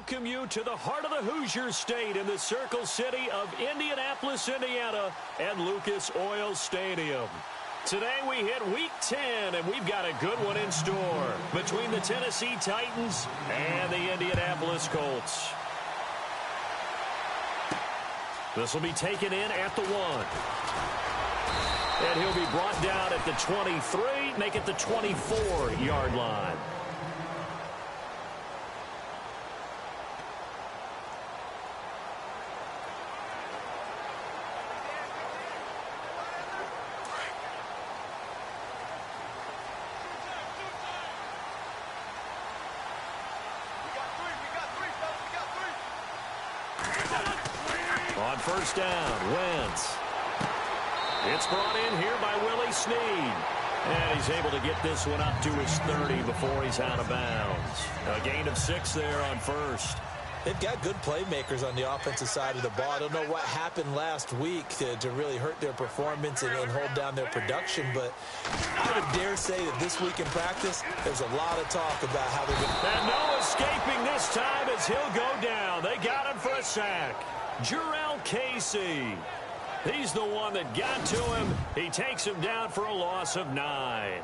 welcome you to the heart of the Hoosier State in the Circle City of Indianapolis, Indiana, and Lucas Oil Stadium. Today we hit Week 10, and we've got a good one in store between the Tennessee Titans and the Indianapolis Colts. This will be taken in at the 1. And he'll be brought down at the 23, make it the 24-yard line. On first down, Wentz. It's brought in here by Willie Snead. And he's able to get this one up to his 30 before he's out of bounds. A gain of 6 there on first. They've got good playmakers on the offensive side of the ball. I don't know what happened last week to really hurt their performance and hold down their production, but I would dare say that this week in practice, there's a lot of talk about how they're going to... And no escaping this time as he'll go down. They got him for a sack. Jarrell Casey. He's the one that got to him. He takes him down for a loss of 9.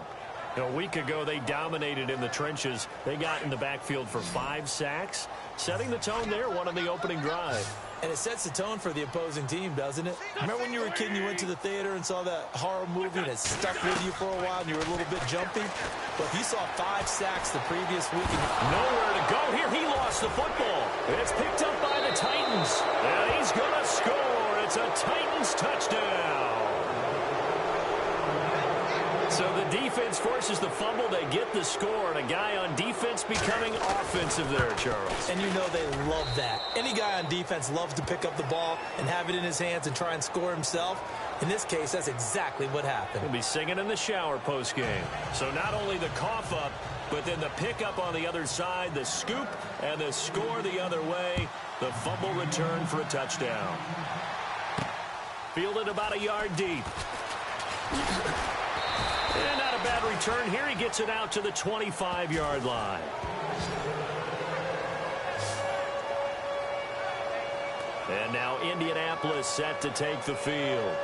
A week ago, they dominated in the trenches. They got in the backfield for 5 sacks, setting the tone there, one on the opening drive. And it sets the tone for the opposing team, doesn't it? Remember when you were a kid and you went to the theater and saw that horror movie and it stuck with you for a while and you were a little bit jumpy? But if you saw 5 sacks the previous week... Nowhere to go here. He lost the football. It's picked up by the Titans. And he's going to score. It's a Titans touchdown. So the defense forces the fumble. They get the score, and a guy on defense becoming offensive there, Charles. And you know they love that. Any guy on defense loves to pick up the ball and have it in his hands and try and score himself. In this case, that's exactly what happened. He'll be singing in the shower post-game. So not only the cough up, but then the pickup on the other side, the scoop, and the score the other way. The fumble return for a touchdown. Fielded about a yard deep. And not a bad return here. He gets it out to the 25-yard line. And now Indianapolis set to take the field.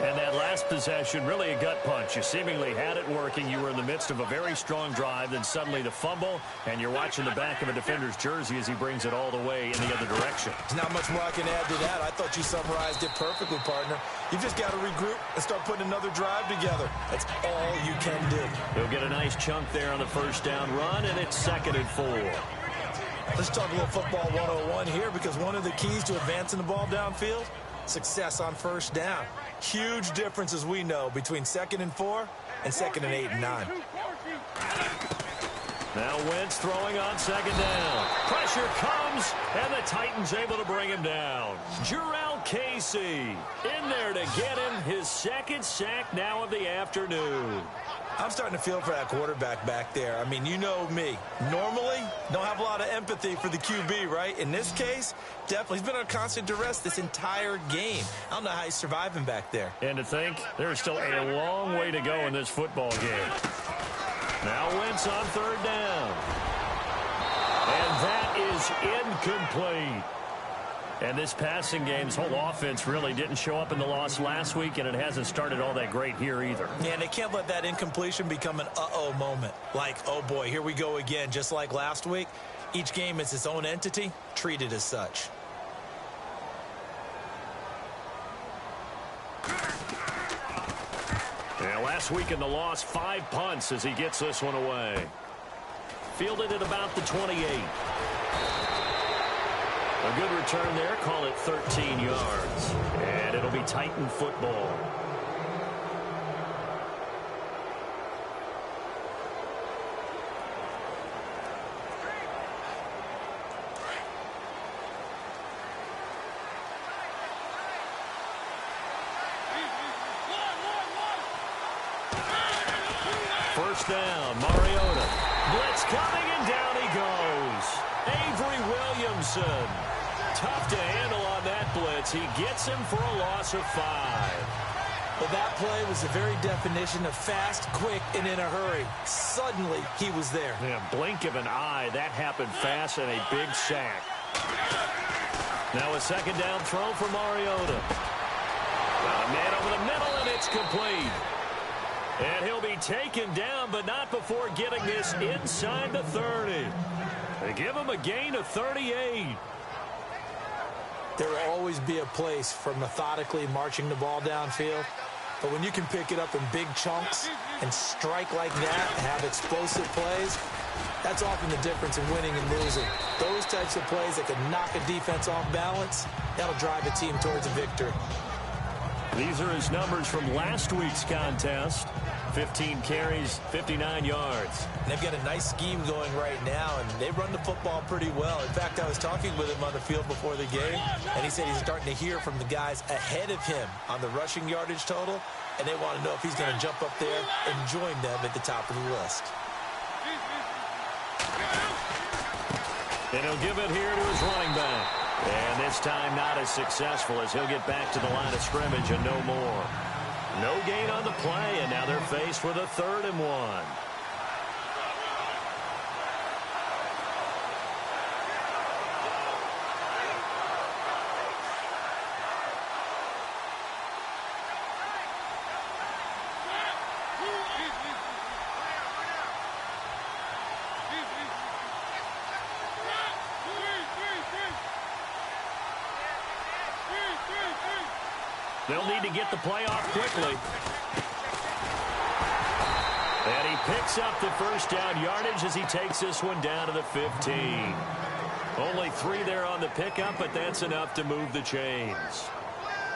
And that last possession, really a gut punch. You seemingly had it working. You were in the midst of a very strong drive. Then suddenly the fumble, and you're watching the back of a defender's jersey as he brings it all the way in the other direction. There's not much more I can add to that. I thought you summarized it perfectly, partner. You've just got to regroup and start putting another drive together. That's all you can do. He'll get a nice chunk there on the first down run, and it's 2nd and 4. Let's talk a little football 101 here, because one of the keys to advancing the ball downfield, success on first down. Huge difference, as we know, between 2nd and 4 and 2nd and 8 and 9. Now Wentz throwing on 2nd down. Pressure comes, and the Titans able to bring him down. Jarrell Casey in there to get him his 2nd sack now of the afternoon. I'm starting to feel for that quarterback back there. I mean, you know me. Normally, don't have a lot of empathy for the QB, right? In this case, definitely. He's been under constant duress this entire game. I don't know how he's surviving back there. And to think, there's still a long way to go in this football game. Now Wentz on 3rd down. And that is incomplete. And this passing game's whole offense really didn't show up in the loss last week, and it hasn't started all that great here either. Yeah, and they can't let that incompletion become an uh-oh moment. Like, oh boy, here we go again, just like last week. Each game is its own entity, treated as such. Yeah, last week in the loss, 5 punts as he gets this one away. Fielded at about the 28. A good return there, call it 13 yards. And it'll be Titan football. First down, Mariota. Blitz coming, and down he goes. Avery Williamson. Tough to handle on that blitz. He gets him for a loss of 5. Well, that play was the very definition of fast, quick, and in a hurry. Suddenly, he was there. Yeah, blink of an eye. That happened fast and a big sack. Now a second down throw for Mariota. Got a man over the middle, and it's complete. And he'll be taken down, but not before getting this inside the 30. They give him a gain of 38. There will always be a place for methodically marching the ball downfield. But when you can pick it up in big chunks and strike like that and have explosive plays, that's often the difference in winning and losing. Those types of plays that can knock a defense off balance, that'll drive a team towards a victory. These are his numbers from last week's contest. 15 carries, 59 yards. And they've got a nice scheme going right now, and they run the football pretty well. In fact, I was talking with him on the field before the game, and he said he's starting to hear from the guys ahead of him on the rushing yardage total, and they want to know if he's going to jump up there and join them at the top of the list. And he'll give it here to his running back. And this time not as successful as he'll get back to the line of scrimmage and no more. No gain on the play, and now they're faced with a 3rd and 1. They'll need to get the play off quickly. And he picks up the first down yardage as he takes this one down to the 15. Only 3 there on the pickup, but that's enough to move the chains.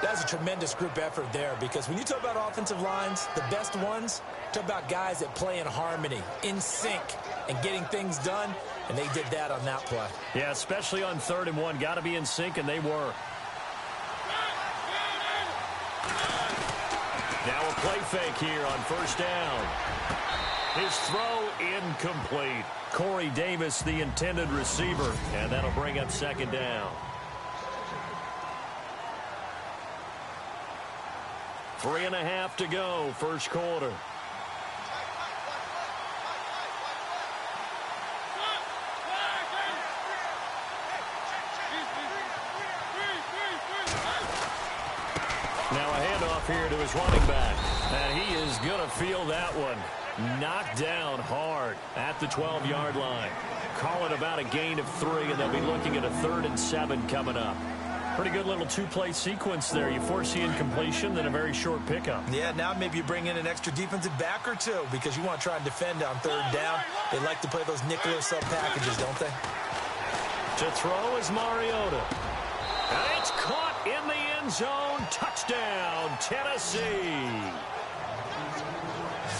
That's a tremendous group effort there, because when you talk about offensive lines, the best ones, talk about guys that play in harmony, in sync, and getting things done, and they did that on that play. Yeah, especially on 3rd and 1. Got to be in sync, and they were. Now a play fake here on first down. His throw incomplete. Corey Davis, the intended receiver, and that'll bring up 2nd down. 3.5 to go, first quarter. Now a handoff here to his running back. And he is going to feel that one. Knocked down hard at the 12-yard line. Call it about a gain of 3, and they'll be looking at a 3rd and 7 coming up. Pretty good little 2-play sequence there. You force the incompletion, then a very short pickup. Yeah, now maybe you bring in an extra defensive back or two, because you want to try and defend on 3rd down. They like to play those nickel or sub packages, don't they? To throw is Mariota. And it's caught in the end zone. Touchdown, Tennessee.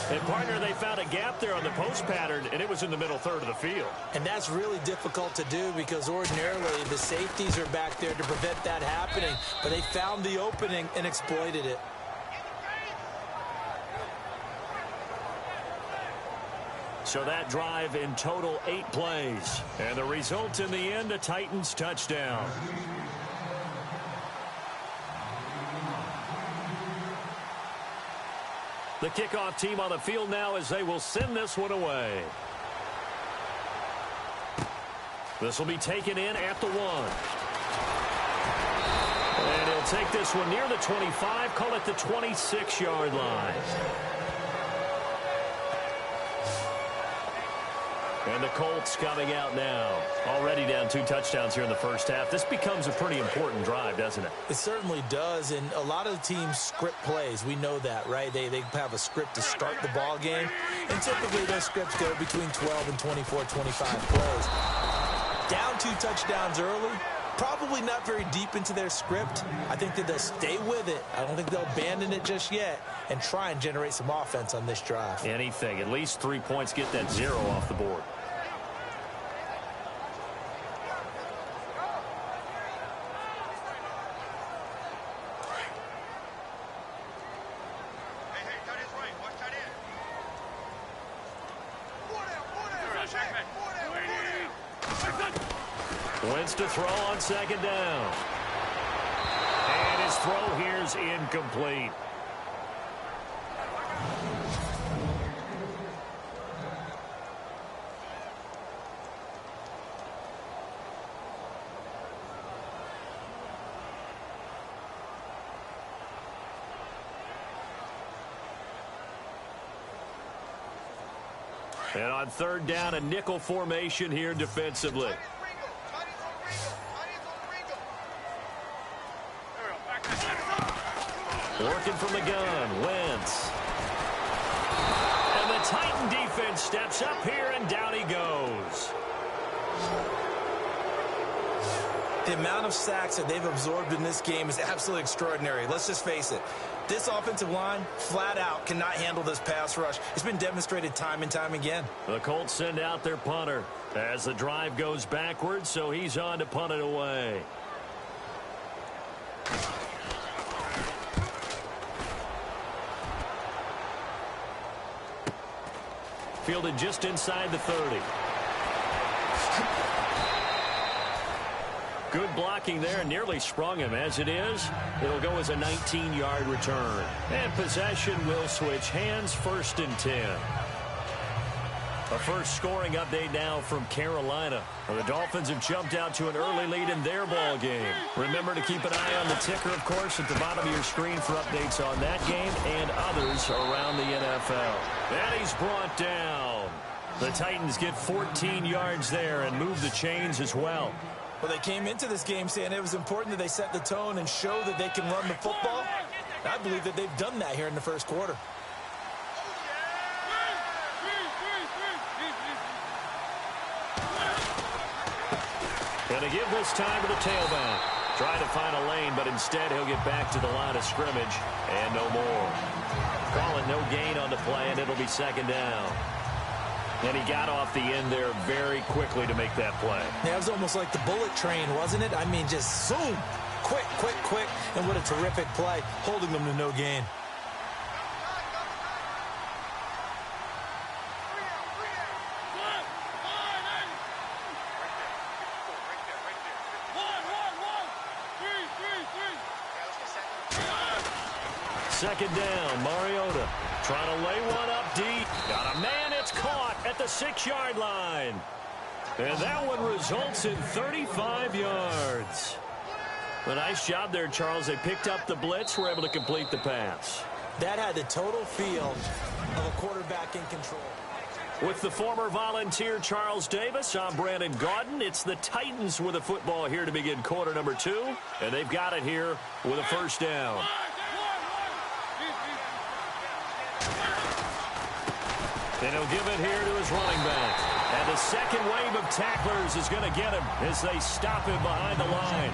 And, partner, they found a gap there on the post pattern, and it was in the middle 3rd of the field. And that's really difficult to do, because ordinarily the safeties are back there to prevent that happening. But they found the opening and exploited it. So that drive in total 8 plays. And the result in the end, a Titans touchdown. The kickoff team on the field now as they will send this one away. This will be taken in at the 1. And he'll take this one near the 25, call it the 26-yard line. And the Colts coming out now. Already down 2 touchdowns here in the first half. This becomes a pretty important drive, doesn't it? It certainly does, and a lot of the teams script plays. We know that, right? They have a script to start the ball game, and typically those scripts go between 12 and 24, 25 plays. Down 2 touchdowns early, probably not very deep into their script. I think that they'll stay with it. I don't think they'll abandon it just yet and try and generate some offense on this drive. Anything. At least 3 points, get that 0 off the board. Wentz to throw on 2nd down. And his throw here's incomplete. And on third down, a nickel formation here defensively. Working from the gun, Wentz. And the Titan defense steps up here, and down he goes. The amount of sacks that they've absorbed in this game is absolutely extraordinary. Let's just face it. This offensive line, flat out, cannot handle this pass rush. It's been demonstrated time and time again. The Colts send out their punter as the drive goes backwards, so he's on to punt it away. Fielded just inside the 30. Good blocking there, nearly sprung him. As it is, it'll go as a 19-yard return. And possession will switch hands, 1st and 10. A first scoring update now from Carolina. The Dolphins have jumped out to an early lead in their ball game. Remember to keep an eye on the ticker, of course, at the bottom of your screen for updates on that game and others around the NFL. And he's brought down. The Titans get 14 yards there and move the chains as well. Well, they came into this game saying it was important that they set the tone and show that they can run the football. I believe that they've done that here in the first quarter. Going to give this time to the tailback. Try to find a lane, but instead he'll get back to the line of scrimmage and no more. Call it no gain on the play, and it'll be 2nd down. And he got off the end there very quickly to make that play. Yeah, it was almost like the bullet train, wasn't it? I mean, just zoom. Quick, quick, quick. And what a terrific play, holding them to no gain. Second down, Mariota trying to lay one up deep. Got a man, it's caught at the 6-yard line. And that one results in 35 yards. A nice job there, Charles. They picked up the blitz, were able to complete the pass. That had the total feel of a quarterback in control. With the former Volunteer Charles Davis, I'm Brandon Gaudin. It's the Titans with a football here to begin quarter number 2. And they've got it here with a 1st down. And he'll give it here to his running back. And the second wave of tacklers is going to get him as they stop him behind the line.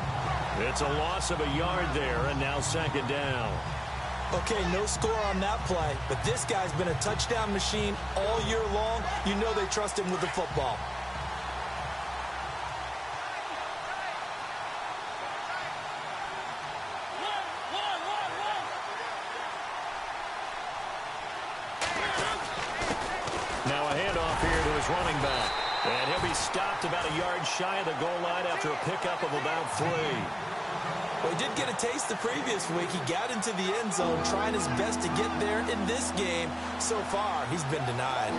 It's a loss of a yard there, and now 2nd down. Okay, no score on that play, but this guy's been a touchdown machine all year long. You know they trust him with the football. Now a handoff here to his running back. And he'll be stopped about a yard shy of the goal line after a pickup of about 3. Well, he did get a taste the previous week. He got into the end zone trying his best to get there in this game. So far, he's been denied.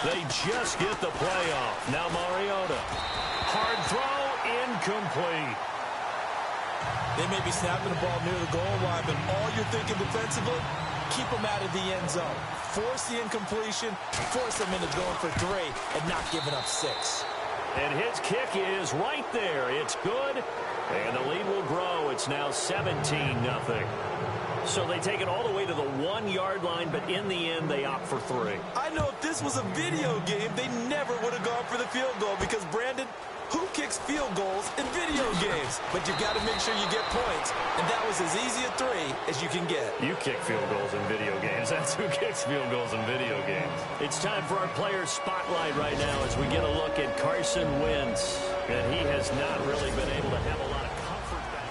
They just get the play off. Now Mariota. Hard throw, incomplete. They may be snapping the ball near the goal line, but all you're thinking defensively, keep them out of the end zone. Force the incompletion, force them into going for 3 and not giving up 6. And his kick is right there. It's good, and the lead will grow. It's now 17-0. So they take it all the way to the 1-yard line, but in the end, they opt for 3. I know if this was a video game, they never would have gone for the field goal because, Brandon, who kicks field goals in video games? But you've got to make sure you get points, and that was as easy a 3 as you can get. You kick field goals in video games. That's who kicks field goals in video games. It's time for our player spotlight right now as we get a look at Carson Wentz. And he has not really been able to have a lot of comfort back.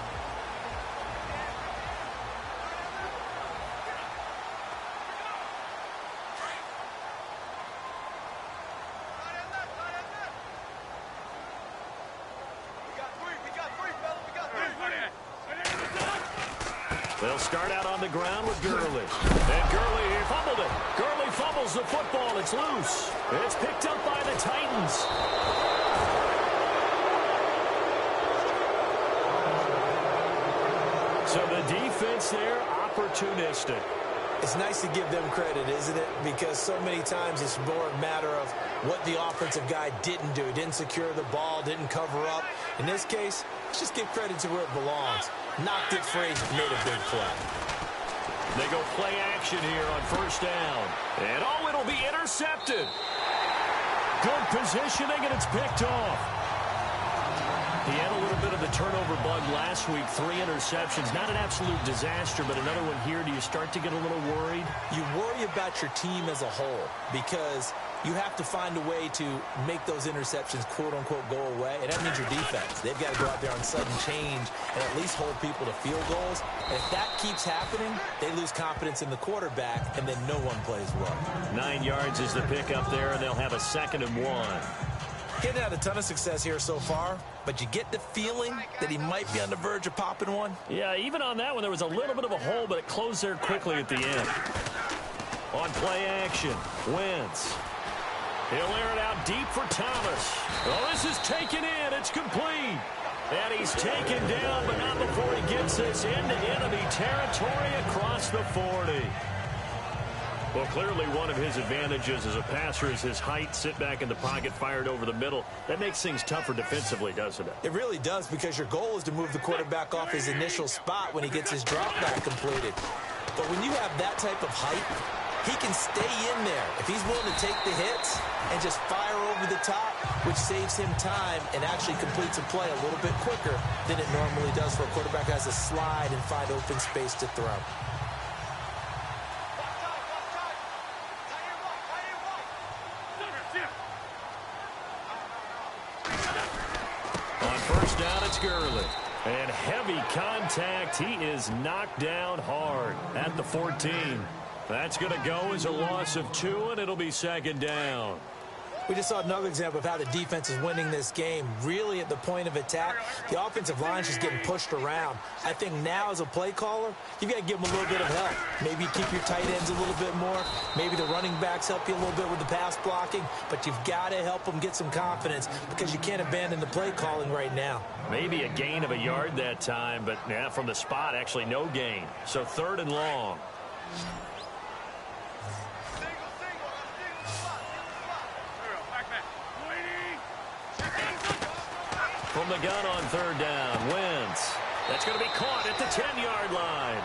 They'll start out on the ground with Gurley. And Gurley, he fumbled it. Gurley fumbles the football. It's loose. It's picked up by the Titans. So the defense there, opportunistic. It's nice to give them credit, isn't it? Because so many times it's more a matter of what the offensive guy didn't do. He didn't secure the ball, didn't cover up. In this case, let's just give credit to where it belongs. Knocked it free, made a big play. They go play action here on first down. And oh, it'll be intercepted. Good positioning, and it's picked off. He had a little bit of the turnover bug last week, 3 interceptions. Not an absolute disaster, but another one here. Do you start to get a little worried? You worry about your team as a whole because you have to find a way to make those interceptions, quote-unquote, go away, and that means your defense. They've got to go out there on sudden change and at least hold people to field goals. And if that keeps happening, they lose confidence in the quarterback, and then no one plays well. 9 yards is the pick up there, and they'll have a 2nd and 1. Getting had a ton of success here so far, but you get the feeling that he might be on the verge of popping one. Yeah, even on that one, there was a little bit of a hole, but it closed there quickly at the end. On play action, Wentz. He'll air it out deep for Thomas. Oh, this is taken in. It's complete. And he's taken down, but not before he gets this into enemy territory across the 40. Well, clearly one of his advantages as a passer is his height, sit back in the pocket, fired over the middle. That makes things tougher defensively, doesn't it? It really does, because your goal is to move the quarterback off his initial spot when he gets his drop back completed. But when you have that type of height, he can stay in there if he's willing to take the hits and just fire over the top, which saves him time and actually completes a play a little bit quicker than it normally does for a quarterback who has to slide and find open space to throw. Gurley. And heavy contact. He is knocked down hard at the 14. That's going to go as a loss of 2, and it'll be 2nd down. We just saw another example of how the defense is winning this game. Really at the point of attack, the offensive line is just getting pushed around. I think now as a play caller, you've got to give them a little bit of help. Maybe keep your tight ends a little bit more. Maybe the running backs help you a little bit with the pass blocking. But you've got to help them get some confidence because you can't abandon the play calling right now. Maybe a gain of a yard that time, but yeah, from the spot, actually no gain. So 3rd and long. From the gun on 3rd down, Wentz. That's going to be caught at the 10-yard line.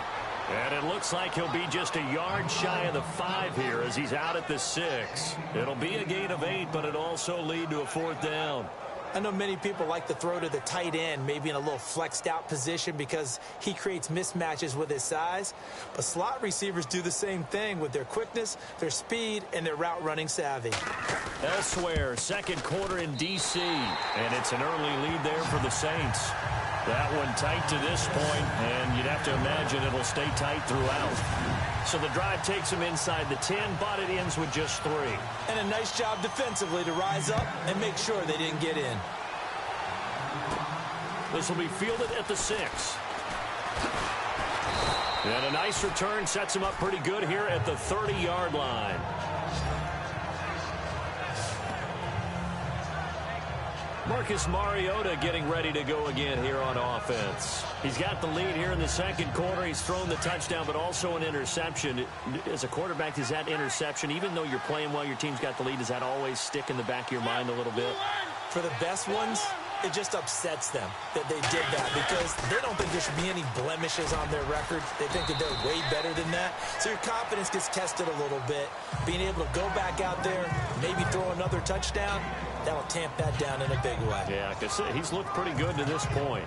And it looks like he'll be just a yard shy of the 5 here as he's out at the 6. It'll be a gain of 8, but it'll also lead to a 4th down. I know many people like to throw to the tight end, maybe in a little flexed out position because he creates mismatches with his size. But slot receivers do the same thing with their quickness, their speed, and their route running savvy. Elsewhere, 2nd quarter in D.C., and it's an early lead there for the Saints. That one tight to this point, and you'd have to imagine it'll stay tight throughout. So the drive takes them inside the 10, but it ends with just 3. And a nice job defensively to rise up and make sure they didn't get in. This will be fielded at the 6. And a nice return sets him up pretty good here at the 30-yard line. Marcus Mariota getting ready to go again here on offense. He's got the lead here in the 2nd quarter. He's thrown the touchdown, but also an interception. As a quarterback, does that interception, even though you're playing well, your team's got the lead, does that always stick in the back of your mind a little bit? For the best ones, it just upsets them that they did that because they don't think there should be any blemishes on their record. They think that they're way better than that. So your confidence gets tested a little bit. Being able to go back out there, maybe throw another touchdown, that'll tamp that down in a big way. Yeah, because he's looked pretty good to this point.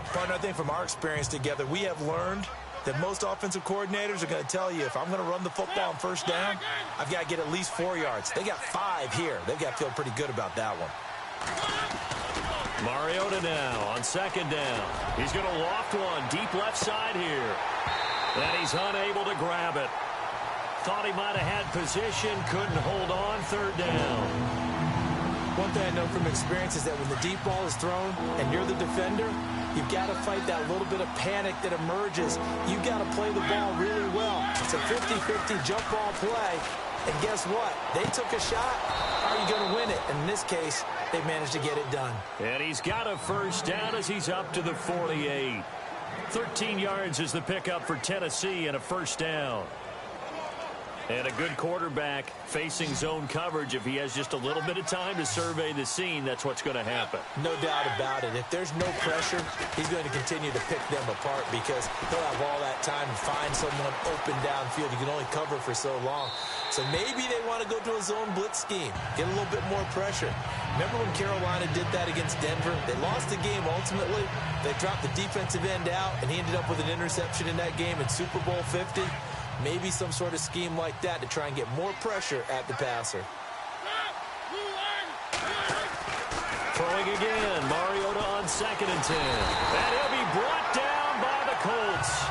Partner, I think from our experience together, we have learned that most offensive coordinators are going to tell you, if I'm going to run the football on first down, I've got to get at least 4 yards. They got 5 here. They've got to feel pretty good about that one. Mariota now on 2nd down. He's going to loft one deep left side here. And he's unable to grab it. Thought he might have had position, couldn't hold on. 3rd down. One thing I know from experience is that when the deep ball is thrown and you're the defender, You've got to fight that little bit of panic that emerges. You've got to play the ball really well. It's a 50-50 jump ball play. And guess what? They took a shot. How are you going to win it? And in this case, they managed to get it done. And he's got a first down as he's up to the 48. 13 yards is the pickup for Tennessee and a first down. And a good quarterback facing zone coverage. If he has just a little bit of time to survey the scene, that's what's going to happen. No doubt about it. If there's no pressure, he's going to continue to pick them apart because he'll have all that time to find someone open downfield. You can only cover for so long. So maybe they want to go to a zone blitz scheme, get a little bit more pressure. Remember when Carolina did that against Denver? They lost the game ultimately. They dropped the defensive end out, and he ended up with an interception in that game in Super Bowl 50. Maybe some sort of scheme like that to try and get more pressure at the passer. Throwing again, Mariota on 2nd and 10. And he'll be brought down by the Colts.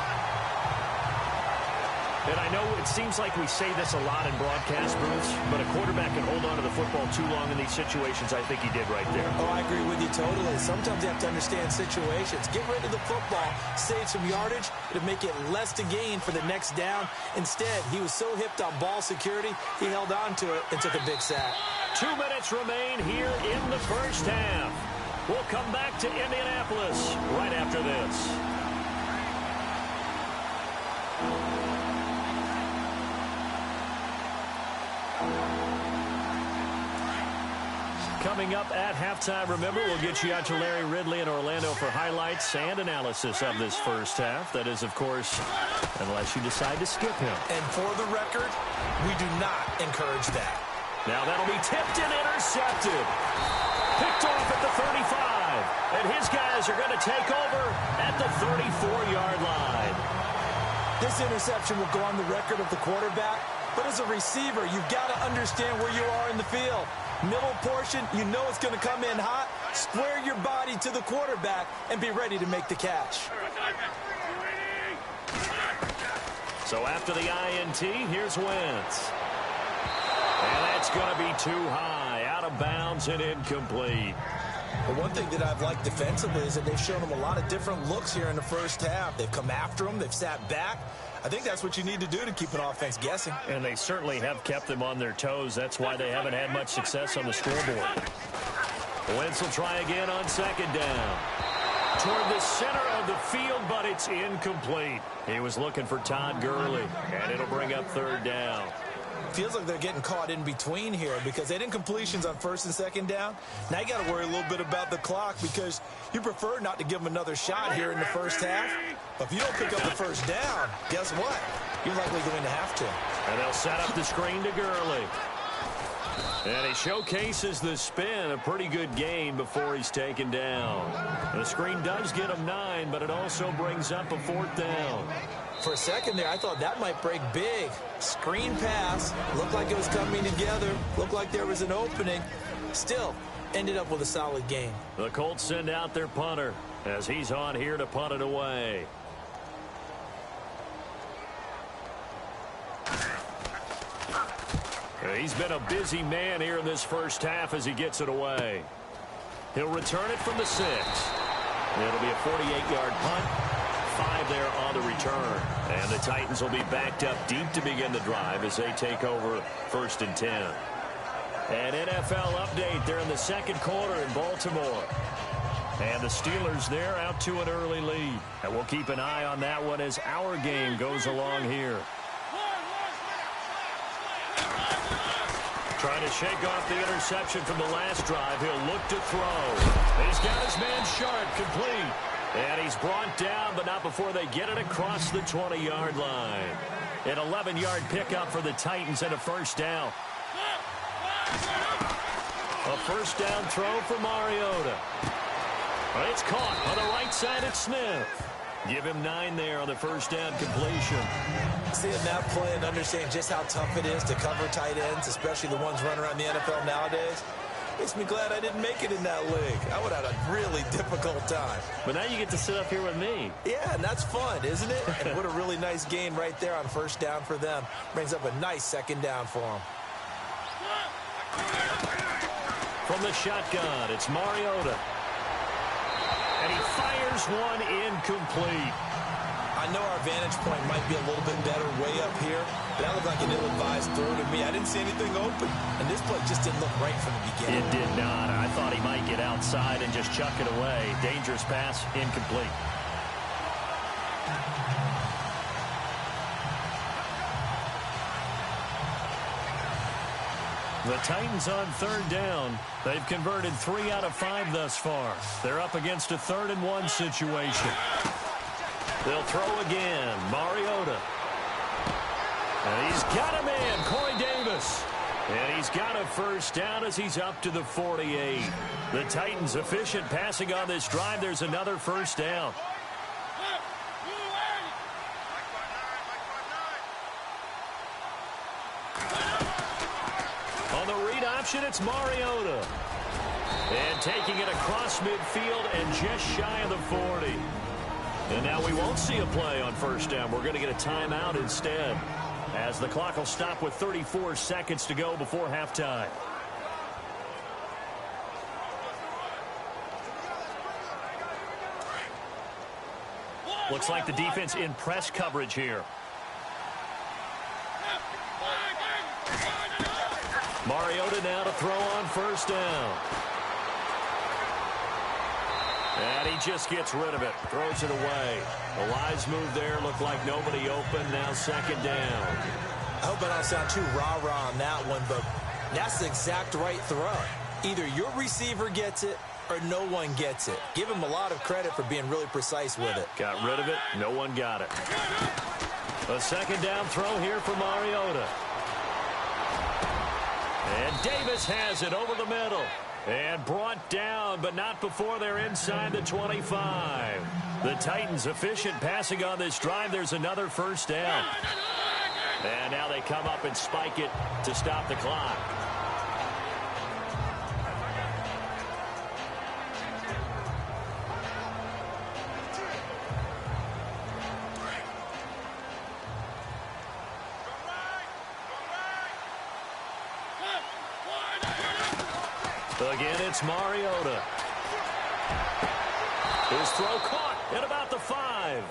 And I know it seems like we say this a lot in broadcast booths, but a quarterback can hold on to the football too long in these situations. I think he did right there. Oh, I agree with you totally. Sometimes you have to understand situations. Get rid of the football, save some yardage, to make it less to gain for the next down. Instead, he was so hipped on ball security, he held on to it and took a big sack. 2 minutes remain here in the first half. We'll come back to Indianapolis right after this. Coming up at halftime, remember, we'll get you out to Larry Ridley in Orlando for highlights and analysis of this first half. That is, of course, unless you decide to skip him. And for the record, we do not encourage that. Now that'll be tipped and intercepted. Picked off at the 35. And his guys are going to take over at the 34-yard line. This interception will go on the record of the quarterback. But as a receiver, you've got to understand where you are in the field. Middle portion, you know it's going to come in hot. Square your body to the quarterback and be ready to make the catch. So after the INT, here's Wentz. And that's going to be too high, out of bounds and incomplete. But one thing that I've liked defensively is that they've shown him a lot of different looks here in the first half. They've come after him. They've sat back. I think that's what you need to do to keep an offense guessing. And they certainly have kept them on their toes. That's why they haven't had much success on the scoreboard. Wentz will try again on 2nd down. Toward the center of the field, but it's incomplete. He was looking for Todd Gurley, and it'll bring up 3rd down. Feels like they're getting caught in between here because they didn't completions on 1st and 2nd down. Now you got to worry a little bit about the clock because you prefer not to give them another shot here in the first half. But if you don't pick up the 1st down, guess what? You're likely going to have to. And they'll set up the screen to Gurley. And he showcases the spin, a pretty good gain before he's taken down. The screen does get him 9, but it also brings up a 4th down. For a second there, I thought that might break big. Screen pass. Looked like it was coming together. Looked like there was an opening. Still, ended up with a solid game. The Colts send out their punter as he's on here to punt it away. He's been a busy man here in this first half as he gets it away. He'll return it from the 6. It'll be a 48-yard punt. 5 there on the return. And the Titans will be backed up deep to begin the drive as they take over 1st and 10. An NFL update. They're in the 2nd quarter in Baltimore. And the Steelers there out to an early lead. And we'll keep an eye on that one as our game goes along here. Trying to shake off the interception from the last drive. He'll look to throw. He's got his man Sharp complete. And he's brought down, but not before they get it across the 20-yard line. An 11-yard pickup for the Titans and a 1st down. A 1st down throw for Mariota. It's caught on the right side at Smith. Give him 9 there on the 1st down completion. Seeing that play and understanding just how tough it is to cover tight ends, especially the ones running around the NFL nowadays, makes me glad I didn't make it in that league. I would have had a really difficult time. But now you get to sit up here with me. Yeah, and that's fun, isn't it? And what a really nice gain right there on 1st down for them. Brings up a nice 2nd down for them. From the shotgun, it's Mariota. And he fires one incomplete. I know our vantage point might be a little bit better way up here, but that looked like an ill-advised throw to me. I didn't see anything open, and this play just didn't look right from the beginning. It did not. I thought he might get outside and just chuck it away. Dangerous pass, incomplete. The Titans on third down. They've converted 3 out of 5 thus far. They're up against a 3rd-and-1 situation. They'll throw again. Mariota. And he's got him in. Corey Davis. And he's got a first down as he's up to the 48. The Titans efficient passing on this drive. There's another first down. On the read option, it's Mariota. And taking it across midfield and just shy of the 40. And now we won't see a play on first down. We're going to get a timeout instead, as the clock will stop with 34 seconds to go before halftime. Looks like the defense in press coverage here. Mariota now to throw on first down. And he just gets rid of it. Throws it away. A wise move there. Looked like nobody open. Now second down. I hope I don't sound too rah-rah on that one, but that's the exact right throw. Either your receiver gets it or no one gets it. Give him a lot of credit for being really precise with it. Got rid of it. No one got it. A second down throw here for Mariota. And Davis has it over the middle. And brought down, but not before they're inside the 25. The Titans efficient passing on this drive. There's another first down. And now they come up and spike it to stop the clock. Again, it's Mariota. His throw caught at about the 5.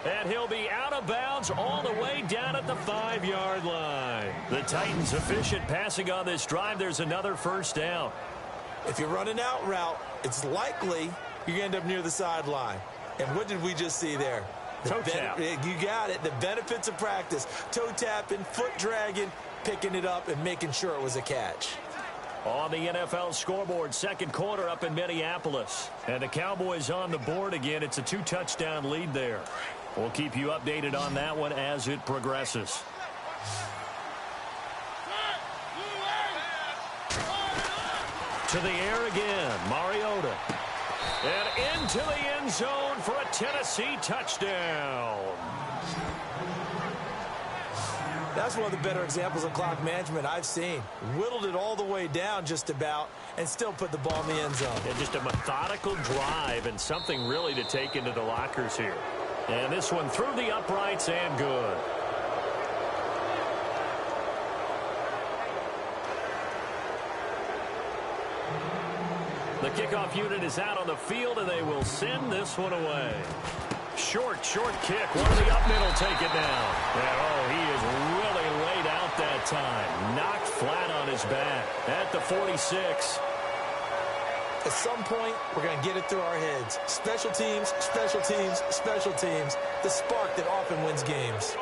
And he'll be out of bounds all the way down at the 5-yard line. The Titans efficient passing on this drive. There's another first down. If you're running out route, it's likely you end up near the sideline. And what did we just see there? Toe tap. You got it. The benefits of practice. Toe tapping, foot dragging, picking it up, and making sure it was a catch. On the NFL scoreboard, second quarter up in Minneapolis. And the Cowboys on the board again. It's a 2-touchdown lead there. We'll keep you updated on that one as it progresses. To the air again, Mariota. And into the end zone for a Tennessee touchdown. That's one of the better examples of clock management I've seen. Whittled it all the way down just about and still put the ball in the end zone. And just a methodical drive and something really to take into the lockers here. And this one through the uprights and good. The kickoff unit is out on the field, and they will send this one away. Short kick. One of the up middle take it down. And, oh, he is really laid out that time. Knocked flat on his back at the 46. At some point, we're going to get it through our heads. Special teams, special teams, special teams. The spark that often wins games.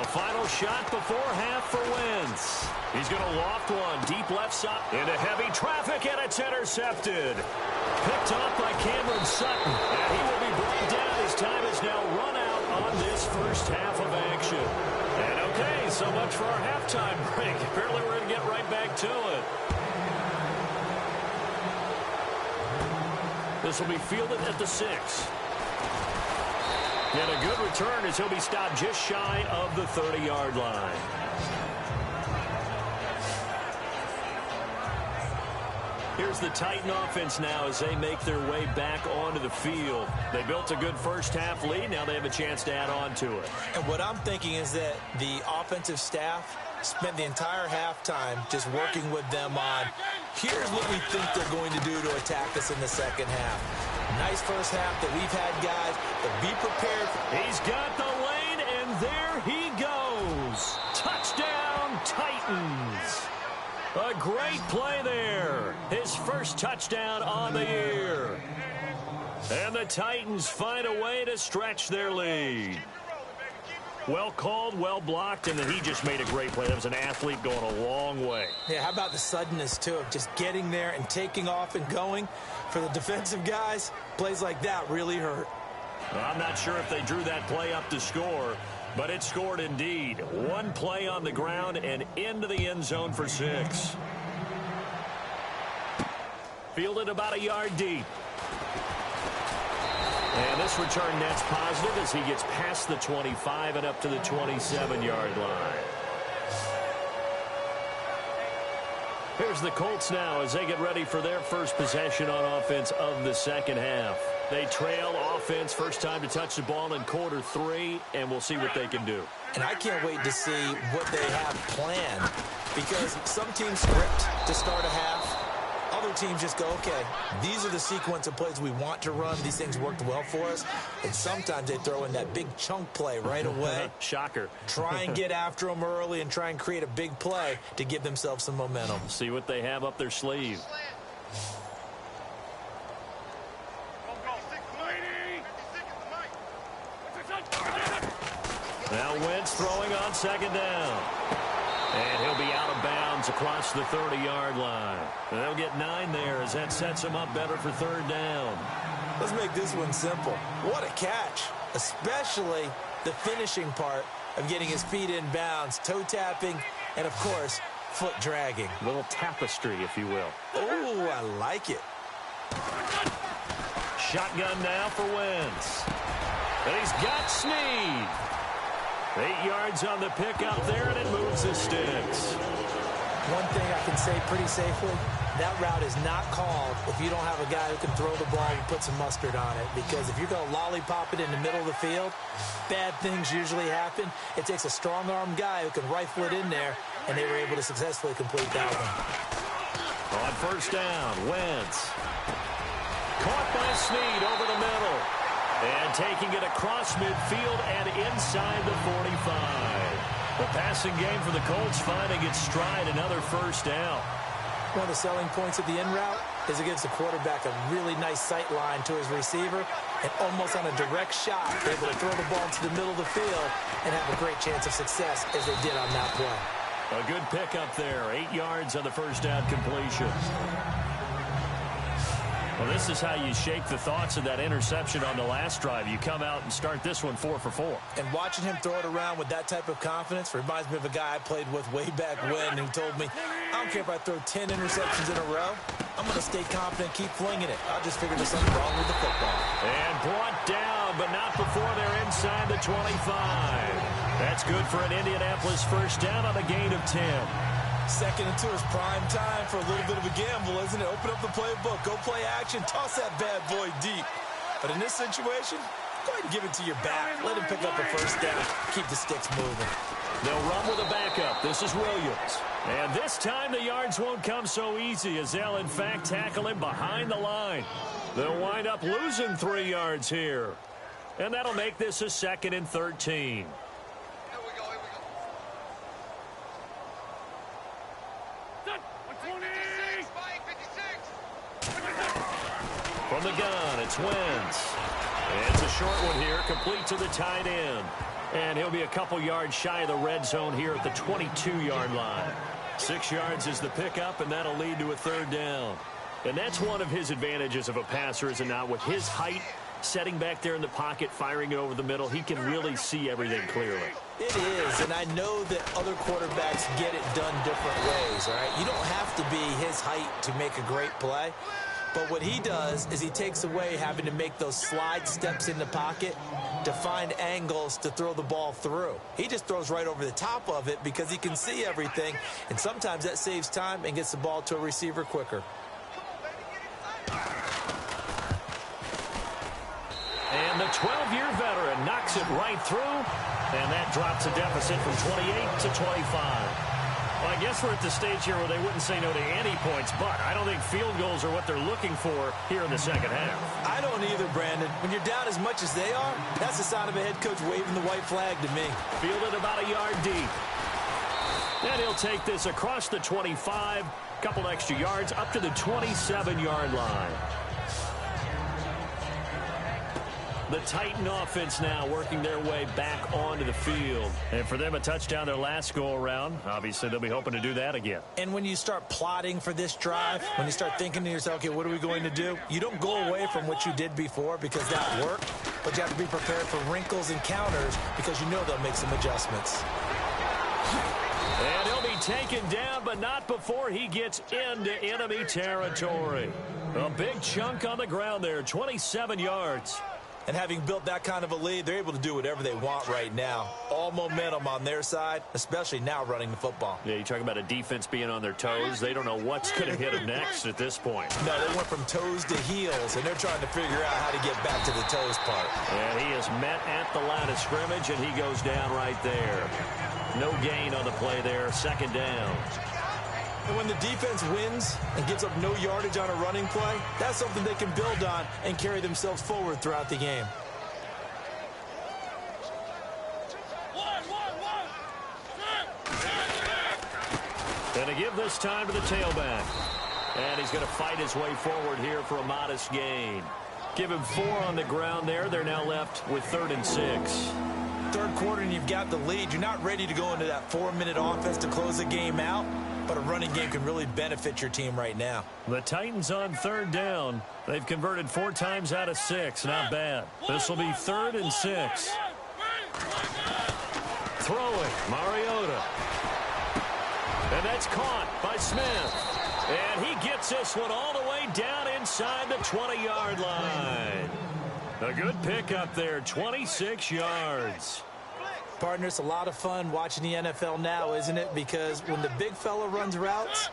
A final shot before half for Wentz. He's going to loft one deep left side into heavy traffic, and it's intercepted. Picked off by Cameron Sutton, and he will be brought down. His time is now run out on this first half of action. And okay, so much for our halftime break. Apparently we're going to get right back to it. This will be fielded at the 6. And a good return as he'll be stopped just shy of the 30-yard line. Here's the Titan offense now as they make their way back onto the field. They built a good first-half lead. Now they have a chance to add on to it. And what I'm thinking is that the offensive staff spent the entire halftime just working with them on Here's what we think they're going to do to attack us in the second half. Nice first half that we've had, guys, but be prepared. He's got the lane, and there he goes. Touchdown, Titans. A great play there. His first touchdown on the year. And the Titans find a way to stretch their lead. Well called, well blocked, and then he just made a great play. That was an athlete going a long way. Yeah, how about the suddenness, too, of just getting there and taking off and going? For the defensive guys, plays like that really hurt. Well, I'm not sure if they drew that play up to score, but it scored indeed. One play on the ground and into the end zone for 6. Fielded about a yard deep. And this return net's positive as he gets past the 25 and up to the 27-yard line. Here's the Colts now as they get ready for their first possession on offense of the second half. They trail offense first time to touch the ball in quarter 3, and we'll see what they can do. And I can't wait to see what they have planned, because some teams script to start a half. Other teams just go, okay, these are the sequence of plays we want to run. These things worked well for us. And sometimes they throw in that big chunk play right away. Shocker. Try and get after them early and try and create a big play to give themselves some momentum. See what they have up their sleeve. Now Wentz throwing on second down. And he'll be out of bounds across the 30-yard line. And they'll get 9 there as that sets him up better for third down. Let's make this one simple. What a catch, especially the finishing part of getting his feet in bounds, toe tapping, and, of course, foot dragging. A little tapestry, if you will. Oh, I like it. Shotgun now for Wentz. And he's got Snead. 8 yards on the pickup there, and it moves the sticks. One thing I can say pretty safely, that route is not called if you don't have a guy who can throw the ball and put some mustard on it. Because if you're going to lollipop it in the middle of the field, bad things usually happen. It takes a strong-arm guy who can rifle it in there, and they were able to successfully complete that one. On first down, Wentz. Caught by Snead over the middle. And taking it across midfield and inside the 45. The passing game for the Colts finding its stride, another first down. One of the selling points of the in route is it gives the quarterback a really nice sight line to his receiver, and almost on a direct shot, they're able to throw the ball into the middle of the field and have a great chance of success as they did on that play. A good pickup there, 8 yards on the first down completion. Well, this is how you shake the thoughts of that interception on the last drive. You come out and start this one 4 for 4. And watching him throw it around with that type of confidence reminds me of a guy I played with way back when who told me, I don't care if I throw 10 interceptions in a row. I'm going to stay confident, keep flinging it. I'll just figure there's something wrong with the football. And brought down, but not before they're inside the 25. That's good for an Indianapolis first down on a gain of 10. Second and 2 is prime time for a little bit of a gamble, isn't it? Open up the playbook, go play action, toss that bad boy deep. But in this situation, go ahead and give it to your back. Let him pick up a first down, keep the sticks moving. They'll run with a backup. This is Williams. And this time the yards won't come so easy as they'll, in fact, tackle him behind the line. They'll wind up losing 3 yards here. And that'll make this a 2nd and 13. From the gun, it's Wentz. It's a short one here, complete to the tight end. And he'll be a couple yards shy of the red zone here at the 22-yard line. 6 yards is the pickup, and that'll lead to a third down. And that's one of his advantages of a passer, is it not? With his height, setting back there in the pocket, firing it over the middle, he can really see everything clearly. It is, and I know that other quarterbacks get it done different ways, all right? You don't have to be his height to make a great play. But what he does is he takes away having to make those slide steps in the pocket to find angles to throw the ball through. He just throws right over the top of it because he can see everything, and sometimes that saves time and gets the ball to a receiver quicker. And the 12-year veteran knocks it right through, and that drops a deficit from 28 to 25. Well, I guess we're at the stage here where they wouldn't say no to any points, but I don't think field goals are what they're looking for here in the second half. I don't either, Brandon. When you're down as much as they are, that's the sign of a head coach waving the white flag to me. Fielded about a yard deep. And he'll take this across the 25, couple extra yards up to the 27-yard line. The Titan offense now working their way back onto the field. And for them, a touchdown their last go-around. Obviously, they'll be hoping to do that again. And when you start plotting for this drive, when you start thinking to yourself, okay, what are we going to do? You don't go away from what you did before because that worked, but you have to be prepared for wrinkles and counters because you know they'll make some adjustments. And he'll be taken down, but not before he gets into enemy territory. A big chunk on the ground there, 27 yards. And having built that kind of a lead, they're able to do whatever they want right now. All momentum on their side, especially now running the football. Yeah, you talk about a defense being on their toes. They don't know what's going to hit them next at this point. No, they went from toes to heels, and they're trying to figure out how to get back to the toes part. And he is met at the line of scrimmage, and he goes down right there. No gain on the play there, second down. And when the defense wins and gives up no yardage on a running play, that's something they can build on and carry themselves forward throughout the game. And to give this time to the tailback. And he's going to fight his way forward here for a modest gain. Give him 4 on the ground there. They're now left with 3rd and 6. Third quarter and you've got the lead. You're not ready to go into that 4-minute offense to close the game out. But a running game can really benefit your team right now. The Titans on 3rd down. They've converted 4 times out of 6. Not bad. This will be 3rd and 6. Throwing, Mariota. And that's caught by Smith. And he gets this one all the way down inside the 20-yard line. A good pickup there, 26 yards. Partner, it's a lot of fun watching the NFL now, isn't it? Because when the big fella runs routes,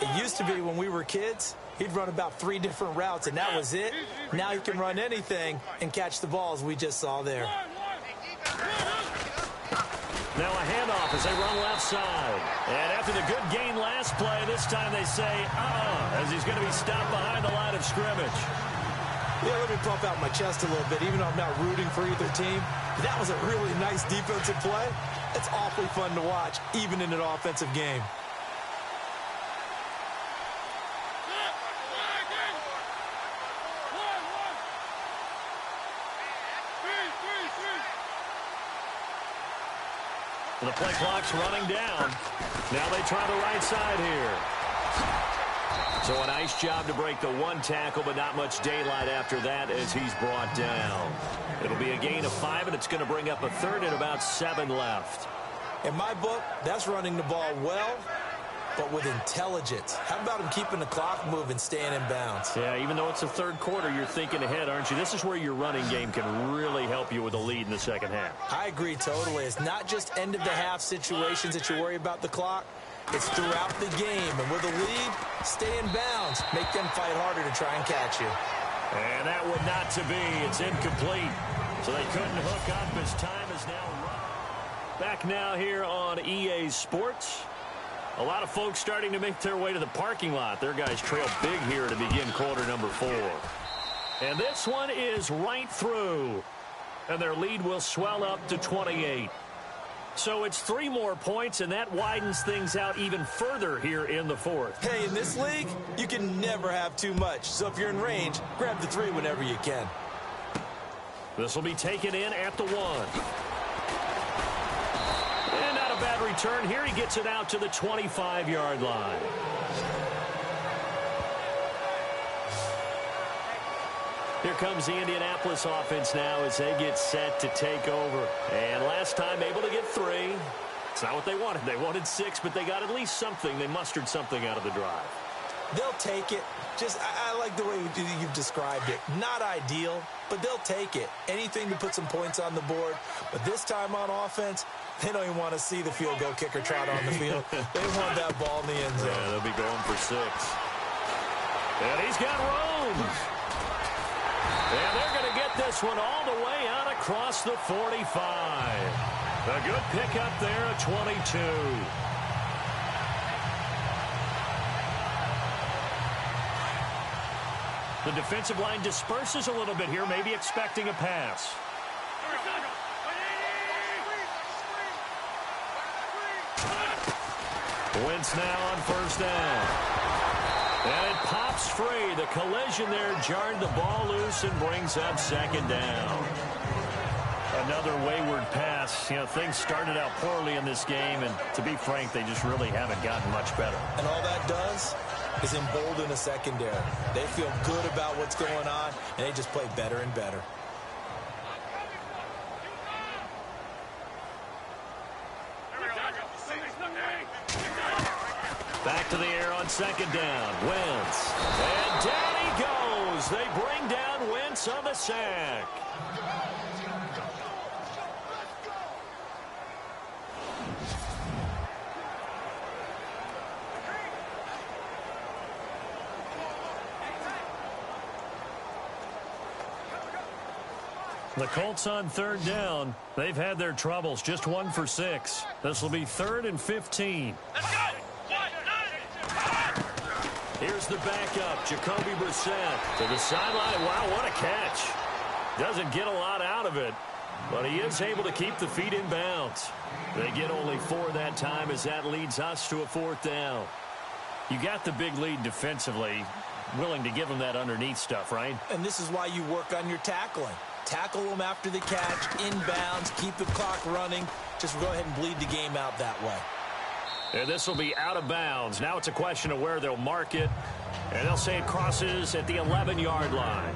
it used to be when we were kids, he'd run about 3 different routes, and that was it. Now he can run anything and catch the balls we just saw there. Now a handoff as they run left side. And after the good gain last play, this time they say, as he's going to be stopped behind the line of scrimmage. Yeah, let me pump out my chest a little bit, even though I'm not rooting for either team. That was a really nice defensive play. It's awfully fun to watch, even in an offensive game. The play clock's running down. Now they try the right side here. So a nice job to break the 1 tackle, but not much daylight after that as he's brought down. It'll be a gain of 5, and it's going to bring up a 3rd and about 7 left. In my book, that's running the ball well, but with intelligence. How about him keeping the clock moving, staying in bounds? Yeah, even though it's the 3rd quarter, you're thinking ahead, aren't you? This is where your running game can really help you with a lead in the second half. I agree totally. It's not just end-of-the-half situations that you worry about the clock. It's throughout the game. And with a lead, stay in bounds. Make them fight harder to try and catch you. And that would not to be. It's incomplete. So they couldn't hook up as time is now run. Back now here on EA Sports. A lot of folks starting to make their way to the parking lot. Their guys trail big here to begin quarter number 4. And this one is right through. And their lead will swell up to 28. So it's 3 more points, and that widens things out even further here in the 4th. Hey, in this league, you can never have too much. So if you're in range, grab the 3 whenever you can. This will be taken in at the 1. And not a bad return here. He gets it out to the 25-yard line. Here comes the Indianapolis offense now as they get set to take over. And last time able to get 3. It's not what they wanted. They wanted 6, but they got at least something. They mustered something out of the drive. They'll take it. I like the way you've described it. Not ideal, but they'll take it. Anything to put some points on the board. But this time on offense, they don't even want to see the field goal kicker trot on the field. They want that ball in the end zone. Yeah, they'll be going for 6. And he's got room. And they're going to get this one all the way out across the 45. A good pickup there at 22. The defensive line disperses a little bit here, maybe expecting a pass. Wentz now on first down. And it pops free. The collision there jarred the ball loose and brings up second down. Another wayward pass. You know, things started out poorly in this game, and to be frank, they just really haven't gotten much better. And all that does is embolden a secondary. They feel good about what's going on, and they just play better and better. Back to the air on second down. Wentz. And down he goes. They bring down Wentz on the sack. The Colts on third down. They've had their troubles. Just 1 for 6. This will be 3rd and 15. Let's go. Here's the backup, Jacoby Brissett to the sideline. Wow, what a catch. Doesn't get a lot out of it, but he is able to keep the feet in bounds. They get only 4 that time as that leads us to a 4th down. You got the big lead defensively, willing to give them that underneath stuff, right? And this is why you work on your tackling. Tackle them after the catch, inbounds, keep the clock running. Just go ahead and bleed the game out that way. And this will be out of bounds. Now it's a question of where they'll mark it. And they'll say it crosses at the 11-yard line.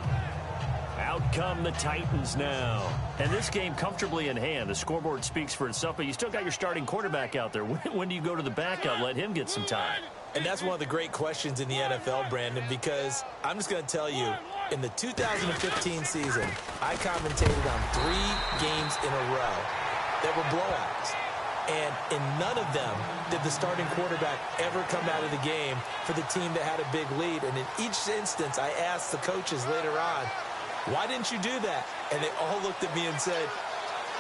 Out come the Titans now. And this game comfortably in hand. The scoreboard speaks for itself, but you still got your starting quarterback out there. When do you go to the backup? Let him get some time. And that's one of the great questions in the NFL, Brandon, because I'm just going to tell you, in the 2015 season, I commentated on 3 games in a row that were blowouts. And in none of them did the starting quarterback ever come out of the game for the team that had a big lead. And in each instance, I asked the coaches later on, why didn't you do that? And they all looked at me and said,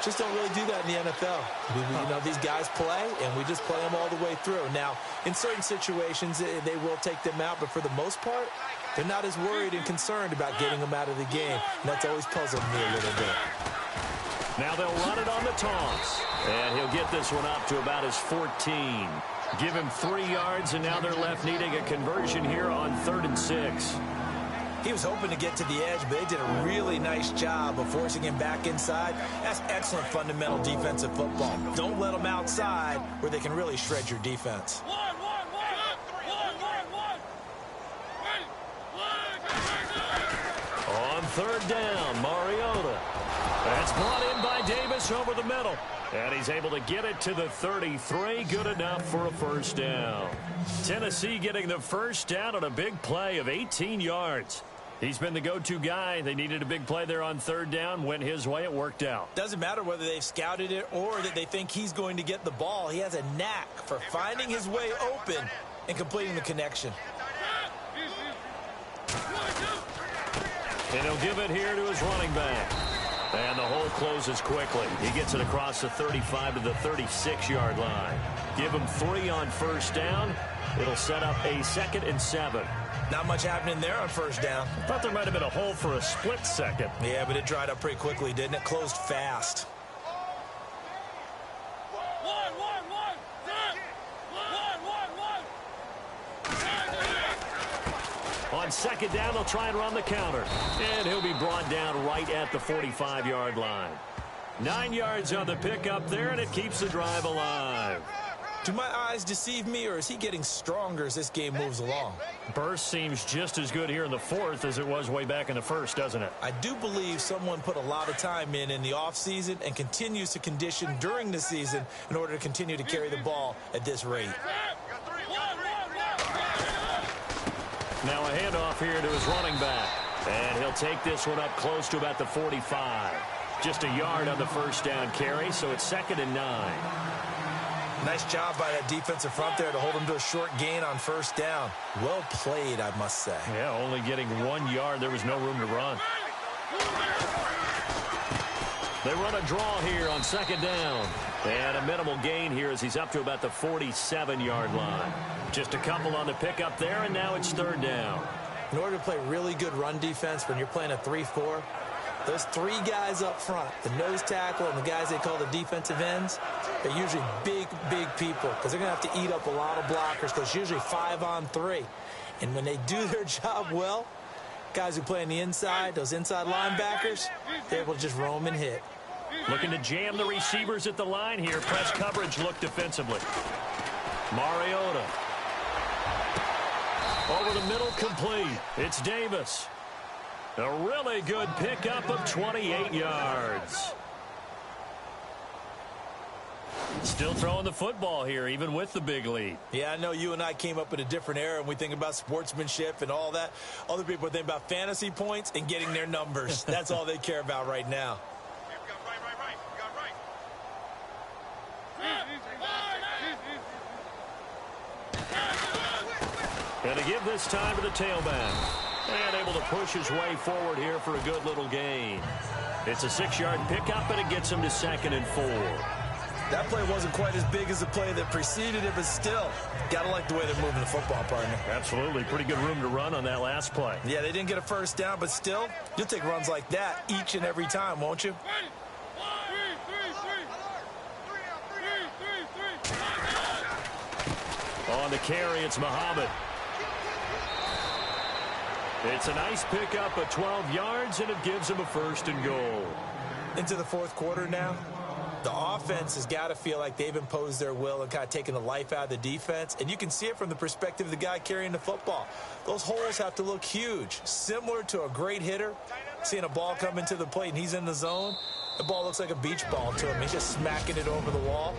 just don't really do that in the NFL. You know, these guys play, and we just play them all the way through. Now, in certain situations, they will take them out, but for the most part, they're not as worried and concerned about getting them out of the game. And that's always puzzled me a little bit. Now they'll run it on the toss. And he'll get this one up to about his 14. Give him 3 yards, and now they're left needing a conversion here on 3rd and 6. He was hoping to get to the edge, but they did a really nice job of forcing him back inside. That's excellent fundamental defensive football. Don't let them outside where they can really shred your defense. On 3rd down, Mariota. That's brought in by Davis over the middle. And he's able to get it to the 33. Good enough for a 1st down. Tennessee getting the 1st down on a big play of 18 yards. He's been the go-to guy. They needed a big play there on 3rd down. Went his way. It worked out. Doesn't matter whether they've scouted it or that they think he's going to get the ball. He has a knack for finding his way open and completing the connection. And he'll give it here to his running back. And the hole closes quickly. He gets it across the 35 to the 36-yard line. Give him 3 on 1st down. It'll set up a 2nd and 7. Not much happening there on 1st down. I thought there might have been a hole for a split second. Yeah, but it dried up pretty quickly, didn't it? Closed fast. On 2nd down, they'll try and run the counter. And he'll be brought down right at the 45-yard line. 9 yards on the pickup there, and it keeps the drive alive. Do my eyes deceive me, or is he getting stronger as this game moves along? Burst seems just as good here in the 4th as it was way back in the 1st, doesn't it? I do believe someone put a lot of time in the offseason and continues to condition during the season in order to continue to carry the ball at this rate. Now a handoff here to his running back. And he'll take this one up close to about the 45. Just a yard on the 1st down carry, so it's 2nd and 9. Nice job by that defensive front there to hold him to a short gain on 1st down. Well played, I must say. Yeah, only getting 1 yard. There was no room to run. They run a draw here on 2nd down. And a minimal gain here as he's up to about the 47-yard line. Just a couple on the pickup there, and now it's 3rd down. In order to play really good run defense when you're playing a 3-4, those three guys up front, the nose tackle and the guys they call the defensive ends, they're usually big, big people because they're going to have to eat up a lot of blockers because it's usually 5-on-3. And when they do their job well, guys who play on the inside, those inside linebackers, they're able to just roam and hit. Looking to jam the receivers at the line here. Press coverage look defensively. Mariota. Over the middle, complete. It's Davis. A really good pickup of 28 yards. Still throwing the football here, even with the big lead. Yeah, I know you and I came up in a different era, and we think about sportsmanship and all that. Other people think about fantasy points and getting their numbers. That's all they care about right now. And to give this time to the tailback. And able to push his way forward here for a good little gain. It's a 6-yard pickup, and it gets him to 2nd and 4. That play wasn't quite as big as the play that preceded it, but still, got to like the way they're moving the football, partner. Absolutely. Pretty good room to run on that last play. Yeah, they didn't get a first down, but still, you'll take runs like that each and every time, won't you? On the carry, it's Muhammad. It's a nice pickup of 12 yards, and it gives him a 1st and goal. Into the 4th quarter now. The offense has got to feel like they've imposed their will and kind of taken the life out of the defense. And you can see it from the perspective of the guy carrying the football. Those holes have to look huge. Similar to a great hitter, seeing a ball come into the plate and he's in the zone. The ball looks like a beach ball to him. He's just smacking it over the wall.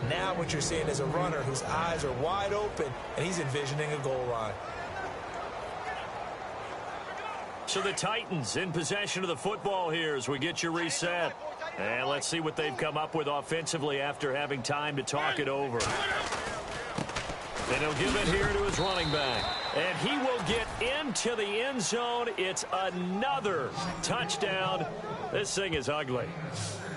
Now what you're seeing is a runner whose eyes are wide open, and he's envisioning a goal line. So the Titans in possession of the football here as we get you reset. And let's see what they've come up with offensively after having time to talk it over. And he'll give it here to his running back. And he will get into the end zone. It's another touchdown. This thing is ugly.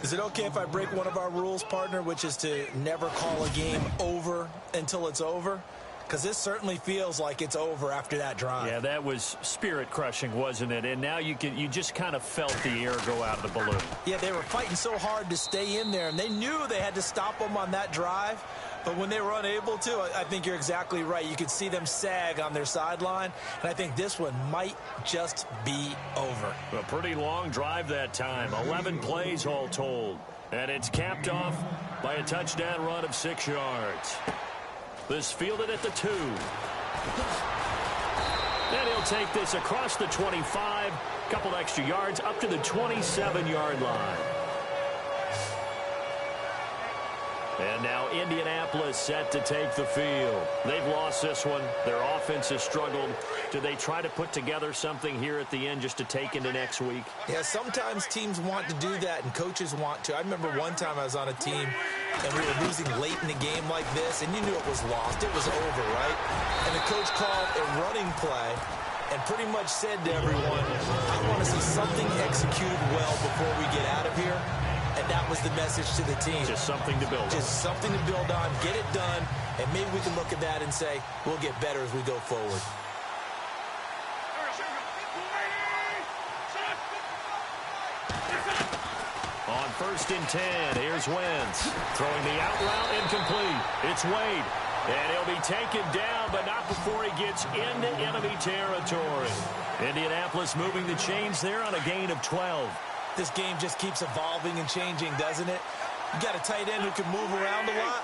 Is it okay if I break one of our rules, partner, which is to never call a game over until it's over? Because this certainly feels like it's over after that drive. Yeah, that was spirit-crushing, wasn't it? And now you just kind of felt the air go out of the balloon. Yeah, they were fighting so hard to stay in there, and they knew they had to stop them on that drive. But when they were unable to, I think you're exactly right. You could see them sag on their sideline, and I think this one might just be over. A pretty long drive that time, 11 plays all told. And it's capped off by a touchdown run of 6 yards. This fielded at the 2. And he'll take this across the 25, couple extra yards up to the 27-yard line. And now Indianapolis set to take the field. They've lost this one. Their offense has struggled. Do they try to put together something here at the end just to take into next week? Yeah, sometimes teams want to do that and coaches want to. I remember one time I was on a team and we were losing late in a game like this, and you knew it was lost. It was over, right? And the coach called a running play and pretty much said to everyone, I want to see something executed well before we get out of here. And that was the message to the team. Just something to build on. Just something to build on, get it done, and maybe we can look at that and say, we'll get better as we go forward. On 1st and 10, here's Wentz. Throwing the out route, incomplete. It's Wade. And he'll be taken down, but not before he gets into enemy territory. Indianapolis moving the chains there on a gain of 12. This game just keeps evolving and changing, doesn't it? You got a tight end who can move around a lot.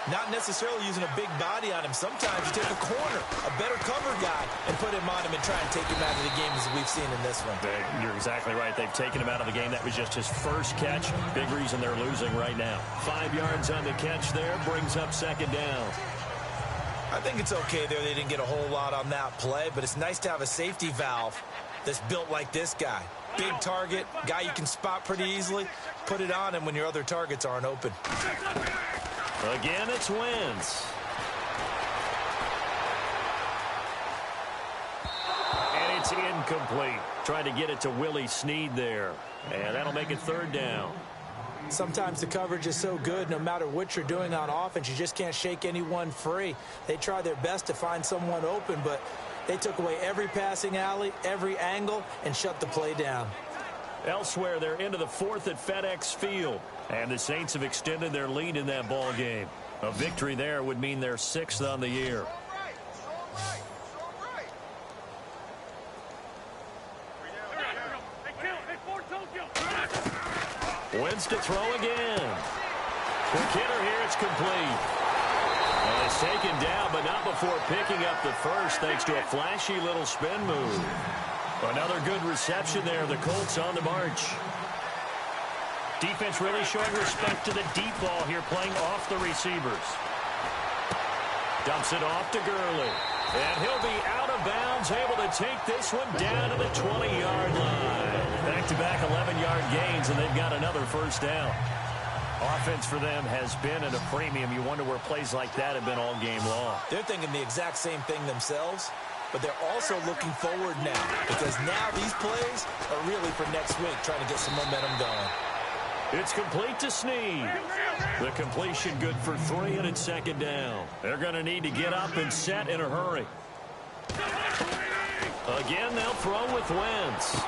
Not necessarily using a big body on him. Sometimes you take a corner, a better cover guy, and put him on him and try and take him out of the game as we've seen in this one. You're exactly right. They've taken him out of the game. That was just his first catch. Big reason they're losing right now. 5 yards on the catch there. Brings up 2nd down. I think it's okay there. They didn't get a whole lot on that play, but it's nice to have a safety valve that's built like this guy. Big target, guy you can spot pretty easily. Put it on him when your other targets aren't open. Again, it's Wentz. And it's incomplete. Trying to get it to Willie Snead there. And that'll make it 3rd down. Sometimes the coverage is so good, no matter what you're doing on offense, you just can't shake anyone free. They try their best to find someone open, but They took away every passing alley, every angle, and shut the play down. Elsewhere, they're into the fourth at FedEx Field. And the Saints have extended their lead in that ball game. A victory there would mean they're 6th on the year. Wins to throw again. Quick hitter here, it's complete. And it's taken down, but not before picking up the first, thanks to a flashy little spin move. Another good reception there. The Colts on the march. Defense really showing respect to the deep ball here, playing off the receivers. Dumps it off to Gurley. And he'll be out of bounds, able to take this one down to the 20-yard line. Back-to-back 11-yard gains, and they've got another first down. Offense for them has been at a premium. You wonder where plays like that have been all game long. They're thinking the exact same thing themselves, but they're also looking forward now, because now these plays are really for next week, trying to get some momentum going. It's complete to Snead. The completion good for 3, and it's second down. They're going to need to get up and set in a hurry. Again, they'll throw with Wentz.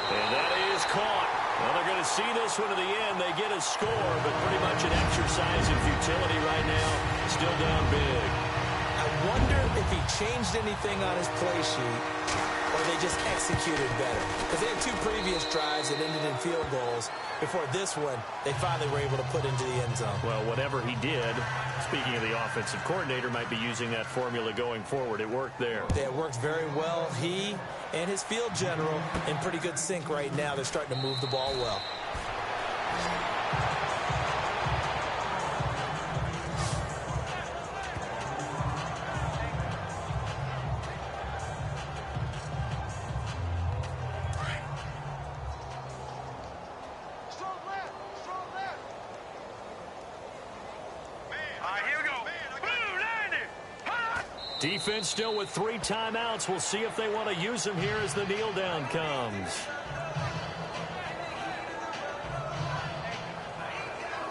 And that is caught. Well, they're going to see this one to the end. They get a score, but pretty much an exercise in futility right now. Still down big. I wonder if he changed anything on his play sheet, or they just executed better. Because they had 2 previous drives that ended in field goals. Before this one, they finally were able to put into the end zone. Well, whatever he did, speaking of the offensive coordinator, might be using that formula going forward. It worked there. It worked very well. He and his field general in pretty good sync right now. They're starting to move the ball well. Defense still with 3 timeouts. We'll see if they want to use them here as the kneel down comes.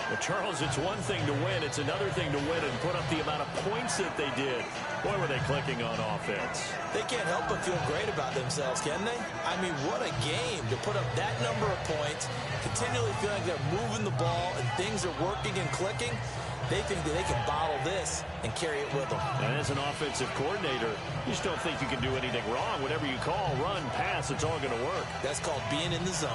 Well, Charles, it's one thing to win. It's another thing to win and put up the amount of points that they did. Boy, were they clicking on offense. They can't help but feel great about themselves, can they? I mean, what a game to put up that number of points, continually feeling they're moving the ball and things are working and clicking. They think that they can bottle this and carry it with them. And as an offensive coordinator, you just don't think you can do anything wrong. Whatever you call, run, pass, it's all going to work. That's called being in the zone.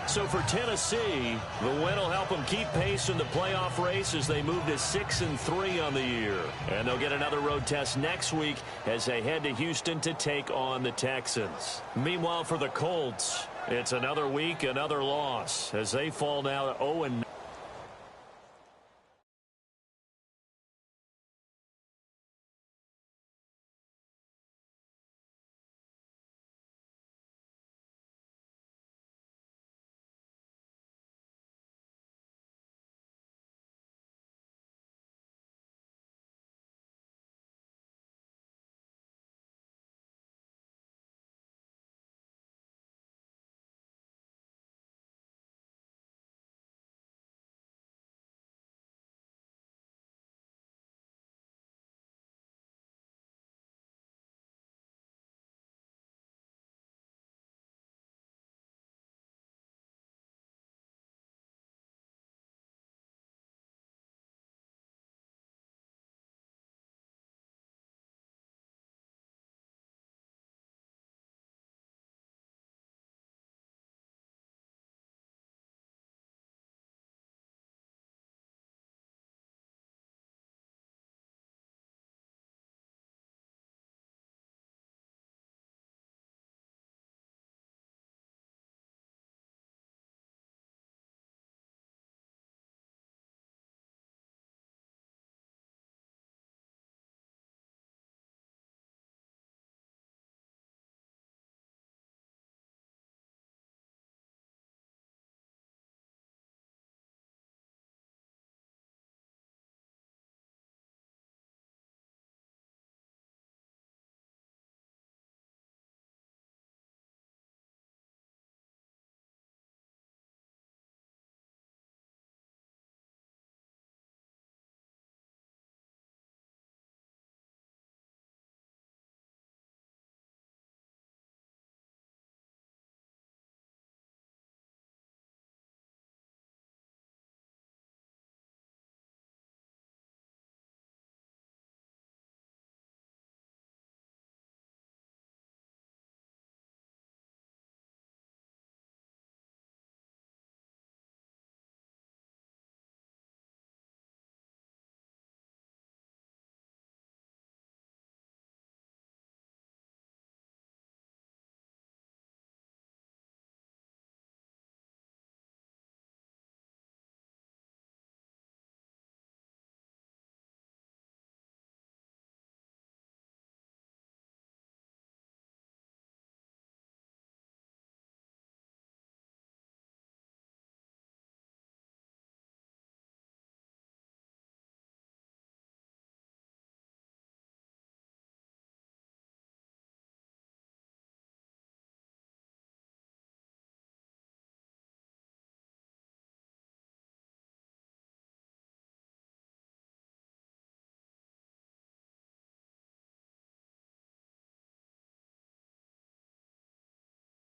So for Tennessee, the win will help them keep pace in the playoff race as they move to 6-3 on the year. And they'll get another road test next week as they head to Houston to take on the Texans. Meanwhile, for the Colts, it's another week, another loss as they fall now to 0-9.